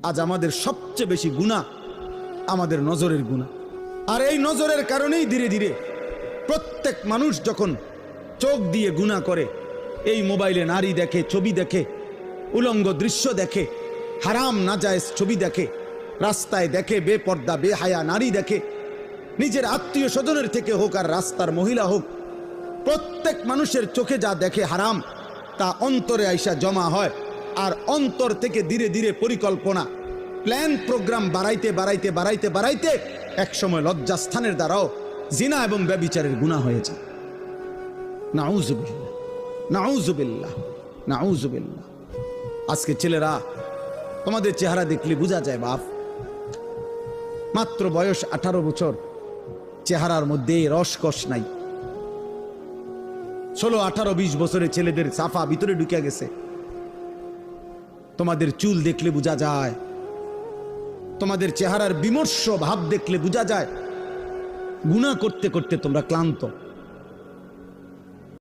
আজ আমাদের সবচেয়ে বেশি গুনাহ আমাদের নজরের গুনাহ। আর এই নজরের কারণেই ধীরে ধীরে প্রত্যেক মানুষ যখন চোখ দিয়ে গুনাহ করে, এই মোবাইলে নারী দেখে, ছবি দেখে, উলঙ্গ দৃশ্য দেখে, হারাম নাজায়েজ ছবি দেখে, রাস্তায় দেখে বেপর্দা বেহায়া নারী দেখে, নিজের আত্মীয় স্বজনের থেকে হোক আর রাস্তার মহিলা হোক, প্রত্যেক মানুষের চোখে যা দেখে হারাম তা অন্তরে আইসা জমা হয়। আর অন্তর থেকে ধীরে ধীরে পরিকল্পনা, প্ল্যান, প্রোগ্রাম বাড়াইতে বাড়াইতে বাড়াইতে বাড়াইতে একসময় লজ্জাস্থানের দ্বারাও জিনা এবং ব্যভিচারের গুনাহ হয়ে যায়। নাউজুবিল্লাহ, নাউজুবিল্লাহ, নাউজুবিল্লাহ। আজকে ছেলেরা, তোমাদের চেহারা দেখলে বোঝা যায় বাপ, মাত্র বয়স 18 বছর, চেহারার মধ্যে রসকস নাই। 16, 18, 20 বছরের ছেলেদের সাফা ভিতরে ঢুকে গেছে। তোমাদের চুল দেখলে বোঝা যায়, তোমাদের চেহারার বিমর্ষ ভাব দেখলে বোঝা যায় গুনাহ করতে করতে তোমরা ক্লান্ত।